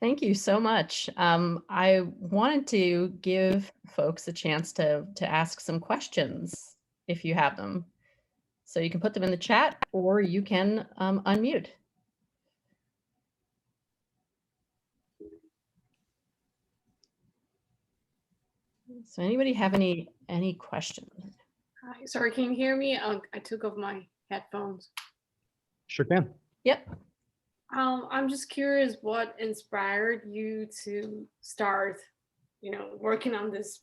Thank you so much. I wanted to give folks a chance to ask some questions if you have them. So you can put them in the chat or you can unmute. So anybody have any questions? Hi, sorry, can you hear me? I took off my headphones. Sure can. Yep. I'm just curious what inspired you to start, working on this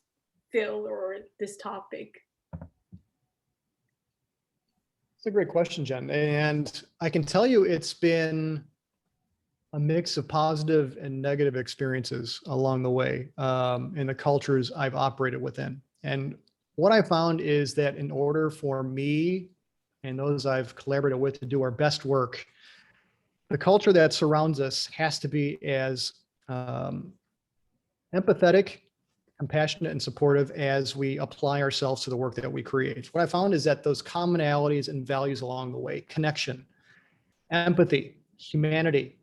field or this topic? It's a great question, Jen. And I can tell you it's been a mix of positive and negative experiences along the way in the cultures I've operated within. And what I found is that in order for me and those I've collaborated with to do our best work, the culture that surrounds us has to be as empathetic, compassionate, and supportive as we apply ourselves to the work that we create. What I found is that those commonalities and values along the way, connection, empathy, humanity,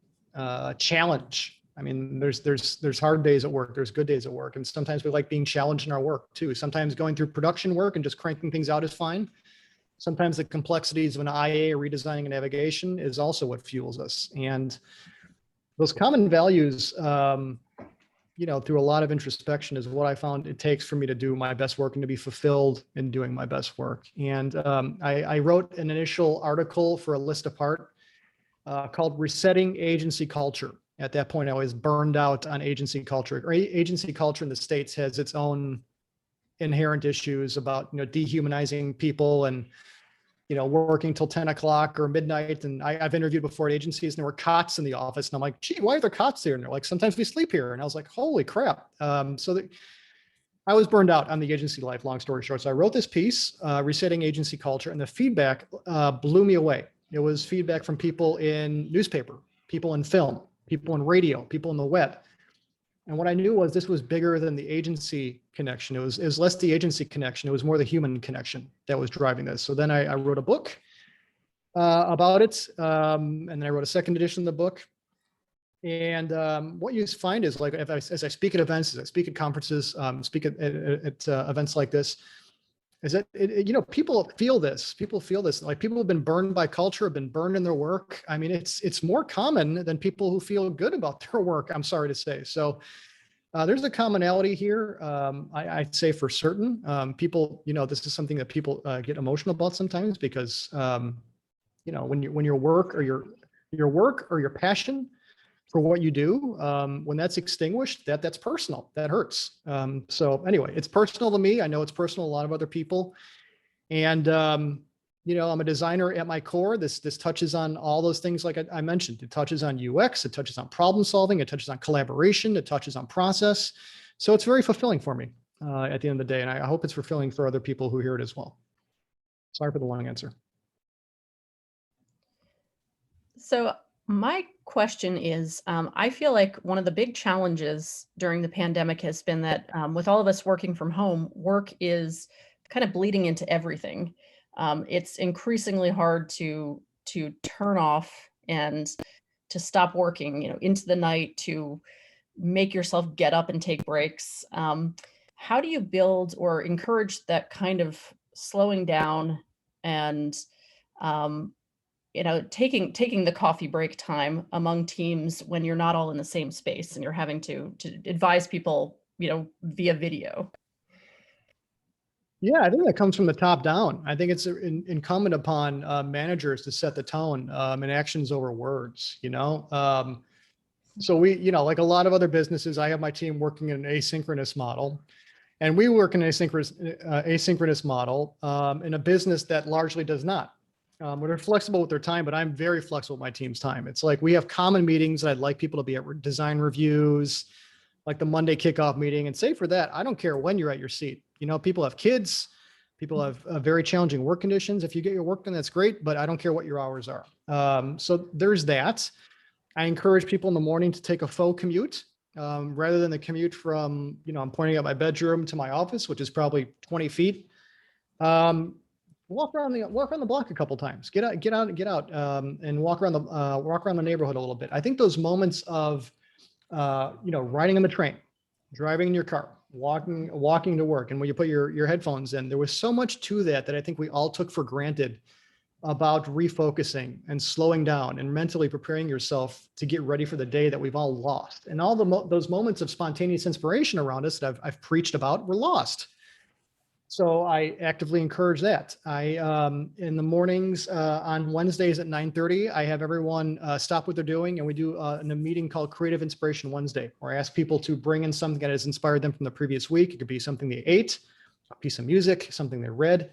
challenge. I mean, there's hard days at work, there's good days at work, and sometimes we like being challenged in our work too. Sometimes going through production work and just cranking things out is fine. Sometimes the complexities of an IA or redesigning a navigation is also what fuels us. And those common values, through a lot of introspection is what I found it takes for me to do my best work and to be fulfilled in doing my best work. And I wrote an initial article for A List Apart called Resetting Agency Culture. At that point, I was burned out on agency culture. Agency culture in the States has its own inherent issues about, dehumanizing people and, working till 10 o'clock or midnight. And I've interviewed before at agencies and there were cots in the office. And I'm like, gee, why are there cots here? And they're like, sometimes we sleep here. And I was like, holy crap. I was burned out on the agency life, long story short. So I wrote this piece, Resetting Agency Culture, and the feedback blew me away. It was feedback from people in newspaper, people in film, people in radio, people in the web. And what I knew was this was bigger than the agency connection. It was less the agency connection. It was more the human connection that was driving this. So then I wrote a book about it. And then I wrote a second edition of the book. And what you find is, like, as I speak at events, as I speak at conferences, speak at events like this, is that, people feel this. People feel this. Like, people have been burned by culture, have been burned in their work. I mean, it's more common than people who feel good about their work, I'm sorry to say. So there's a commonality here. I'd say for certain people, this is something that people get emotional about sometimes because, when your work or your passion for what you do, when that's extinguished, that's personal, that hurts. So anyway, it's personal to me. I know it's personal to a lot of other people. And I'm a designer at my core. This touches on all those things like I mentioned. It touches on UX, it touches on problem solving, it touches on collaboration, it touches on process. So it's very fulfilling for me at the end of the day. And I hope it's fulfilling for other people who hear it as well. Sorry for the long answer. So my question is, I feel like one of the big challenges during the pandemic has been that with all of us working from home, work is kind of bleeding into everything. It's increasingly hard to turn off and to stop working, into the night, to make yourself get up and take breaks. How do you build or encourage that kind of slowing down and taking the coffee break time among teams when you're not all in the same space and you're having to advise people, via video? Yeah, I think that comes from the top down. I think it's incumbent upon managers to set the tone and actions over words, So we, like a lot of other businesses, I have my team working in an asynchronous model, and we work in an asynchronous model in a business that largely does not. They're flexible with their time, but I'm very flexible with my team's time. It's like we have common meetings that I'd like people to be at, design reviews, like the Monday kickoff meeting. And say for that, I don't care when you're at your seat. People have kids, people have very challenging work conditions. If you get your work done, that's great, but I don't care what your hours are. So there's that. I encourage people in the morning to take a faux commute rather than the commute from, I'm pointing at my bedroom to my office, which is probably 20 feet. Walk around the block a couple times. Get out, and walk around the neighborhood a little bit. I think those moments of, riding on the train, driving in your car, walking to work, and when you put your headphones in, there was so much to that I think we all took for granted about refocusing and slowing down and mentally preparing yourself to get ready for the day that we've all lost. And all those moments of spontaneous inspiration around us that I've preached about were lost. So I actively encourage that. In the mornings on Wednesdays at 9:30, I have everyone stop what they're doing, and we do a meeting called Creative Inspiration Wednesday, where I ask people to bring in something that has inspired them from the previous week. It could be something they ate, a piece of music, something they read,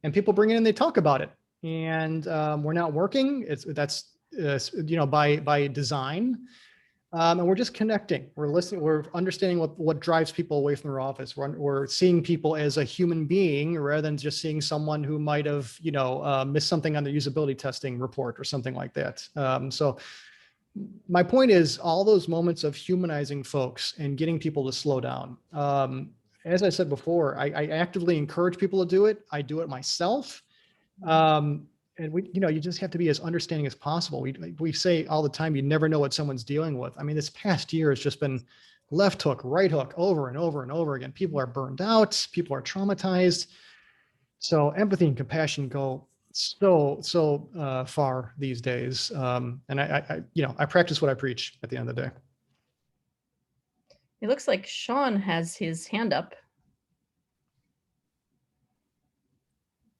and people bring it in and they talk about it. And we're not working. That's by design. And we're just connecting. We're listening. We're understanding what drives people away from their office. We're seeing people as a human being rather than just seeing someone who might have, missed something on the usability testing report or something like that. So my point is all those moments of humanizing folks and getting people to slow down. As I said before, I actively encourage people to do it. I do it myself. And you just have to be as understanding as possible. We say all the time, you never know what someone's dealing with. I mean, this past year has just been left hook, right hook, over and over and over again. People are burned out. People are traumatized. So empathy and compassion go so far these days. And I practice what I preach at the end of the day. It looks like Sean has his hand up.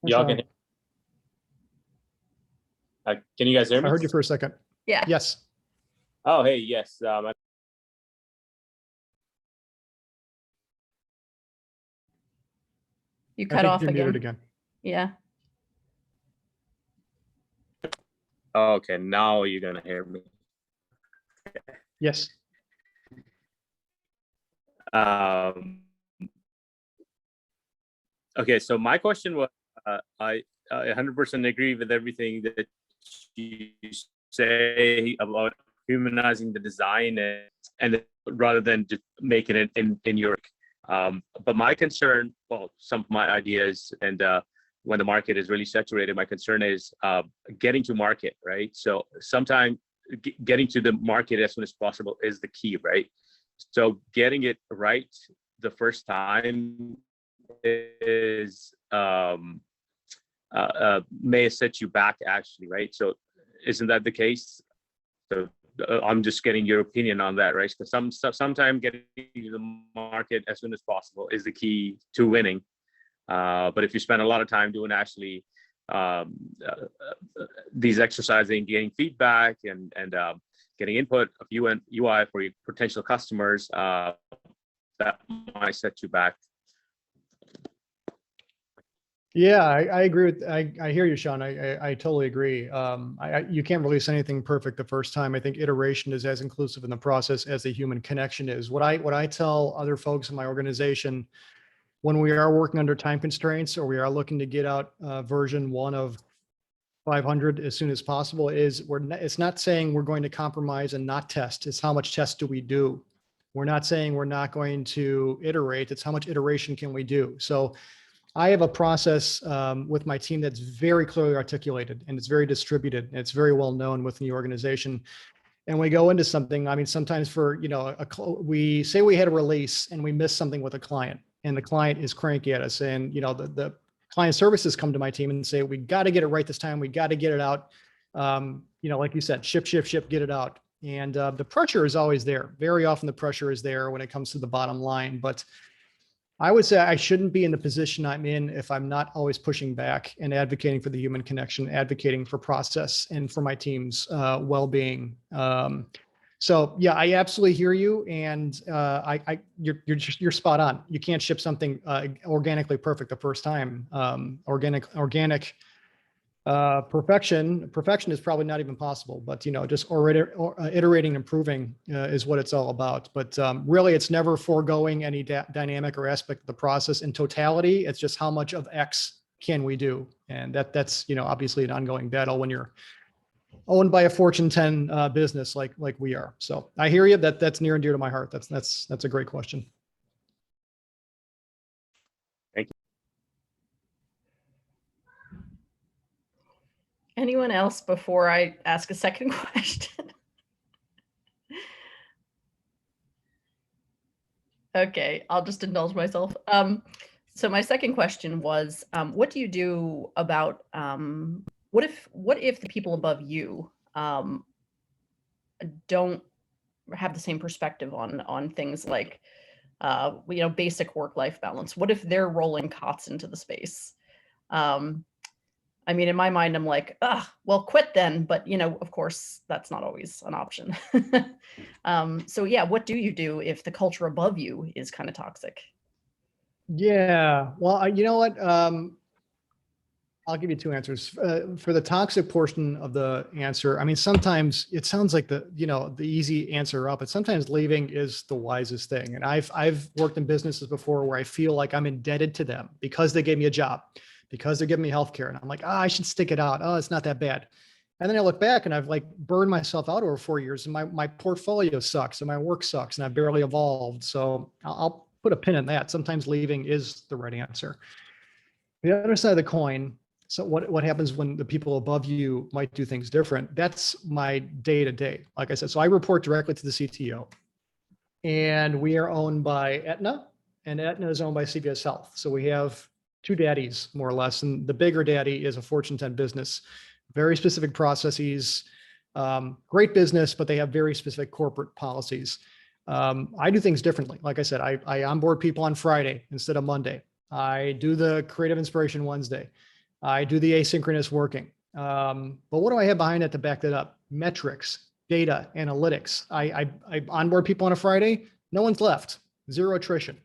Y'all can you guys hear me? I heard you for a second. Yeah. Yes. Oh, hey, yes. You cut off you're again. muted again. Yeah. Okay, now you're gonna hear me. Yes. Okay, so my question was, I 100% agree with everything that you say about humanizing the design and rather than just making it in your. But my concern, well, some of my ideas, and when the market is really saturated, my concern is getting to market, right? So sometimes getting to the market as soon as possible is the key, right? So getting it right the first time is may set you back, actually, right? So isn't that the case? So I'm just getting your opinion on that, right? Because sometimes getting to the market as soon as possible is the key to winning. But if you spend a lot of time doing actually these exercising, getting feedback and getting input of UI for your potential customers, that might set you back. Yeah, I agree with, I hear you, Sean. I totally agree. You can't release anything perfect the first time. I think iteration is as inclusive in the process as the human connection is. What I tell other folks in my organization when we are working under time constraints or we are looking to get out version 1 of 500 as soon as possible is it's not saying we're going to compromise and not test. It's how much test do we do? We're not saying we're not going to iterate. It's how much iteration can we do? So I have a process with my team that's very clearly articulated and it's very distributed and it's very well known within the organization. And we go into something, I mean, sometimes for, we say we had a release and we miss something with a client and the client is cranky at us and, the client services come to my team and say, we got to get it right this time. We got to get it out. Like you said, ship, get it out. And the pressure is always there. Very often the pressure is there when it comes to the bottom line, but I would say I shouldn't be in the position I'm in if I'm not always pushing back and advocating for the human connection, advocating for process and for my team's well-being. So yeah, I absolutely hear you, and you're spot on. You can't ship something organically perfect the first time. Organic perfection is probably not even possible, but just iterating, improving is what it's all about. But really, it's never foregoing any dynamic or aspect of the process. In totality, it's just how much of X can we do, and that's obviously an ongoing battle when you're owned by a Fortune 10 business like we are. So I hear you. That's near and dear to my heart. That's a great question. Anyone else before I ask a second question? Okay, I'll just indulge myself. So my second question was, what do you do about, what if the people above you don't have the same perspective on things like, basic work-life balance? What if they're rolling cots into the space? I mean, in my mind, I'm like, well, quit then. But, of course, that's not always an option. So yeah, what do you do if the culture above you is kind of toxic? Yeah, well, you know what? I'll give you two answers. For the toxic portion of the answer, I mean, sometimes it sounds like the easy answer up, but sometimes leaving is the wisest thing. And I've worked in businesses before where I feel like I'm indebted to them because they gave me a job, because they're giving me healthcare. And I'm like, I should stick it out. Oh, it's not that bad. And then I look back and I've like burned myself out over 4 years and my portfolio sucks and my work sucks and I've barely evolved. So I'll put a pin in that. Sometimes leaving is the right answer. The other side of the coin, so what happens when the people above you might do things different? That's my day-to-day. Like I said, so I report directly to the CTO. And we are owned by Aetna, and Aetna is owned by CVS Health. So we have two daddies, more or less. And the bigger daddy is a Fortune 10 business, very specific processes, great business, but they have very specific corporate policies. I do things differently. Like I said, I onboard people on Friday instead of Monday. I do the creative inspiration Wednesday. I do the asynchronous working. But what do I have behind that to back that up? Metrics, data, analytics. I onboard people on a Friday. No one's left. Zero attrition.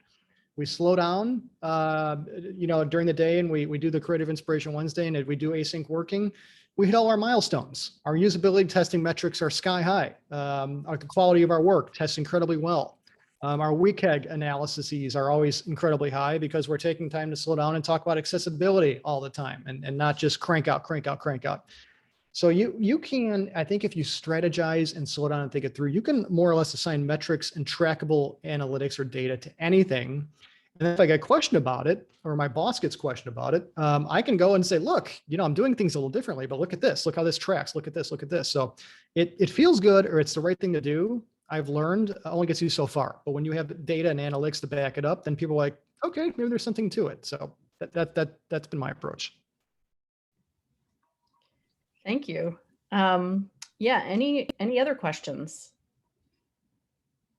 We slow down, during the day, and we do the creative inspiration Wednesday, and we do async working. We hit all our milestones. Our usability testing metrics are sky high. The quality of our work tests incredibly well. Our WCAG analyses are always incredibly high because we're taking time to slow down and talk about accessibility all the time and not just crank out. So you can, I think if you strategize and slow down and think it through, you can more or less assign metrics and trackable analytics or data to anything. And if I get questioned about it, or my boss gets questioned about it, I can go and say, look, I'm doing things a little differently, but look at this, look how this tracks, look at this. So it feels good, or it's the right thing to do. I've learned only gets you so far, but when you have data and analytics to back it up, then people are like, okay, maybe there's something to it. So that's been my approach. Thank you. Yeah, any other questions?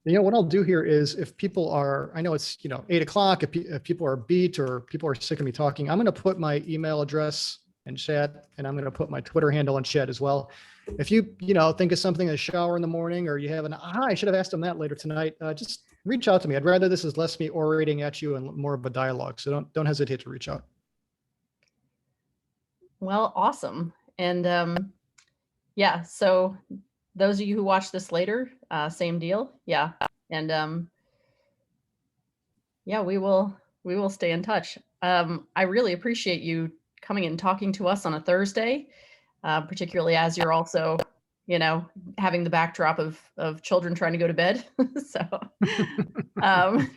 What I'll do here is if people are, I know it's, 8 o'clock, if people are beat or people are sick of me talking, I'm going to put my email address in chat, and I'm going to put my Twitter handle in chat as well. If you, think of something in the shower in the morning, or you have I should have asked them that later tonight, just reach out to me. I'd rather this is less me orating at you and more of a dialogue. So don't hesitate to reach out. Well, awesome. And yeah, so those of you who watch this later, same deal. Yeah. And yeah, we will stay in touch. I really appreciate you coming and talking to us on a Thursday, particularly as you're also, having the backdrop of children trying to go to bed. So um,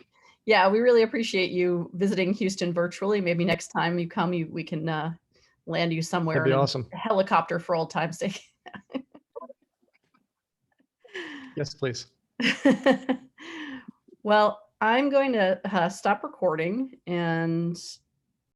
yeah, we really appreciate you visiting Houston virtually. Maybe next time you come, we can land you somewhere That'd be in awesome. a helicopter for old time's sake. Yes, please. Well, I'm going to stop recording, and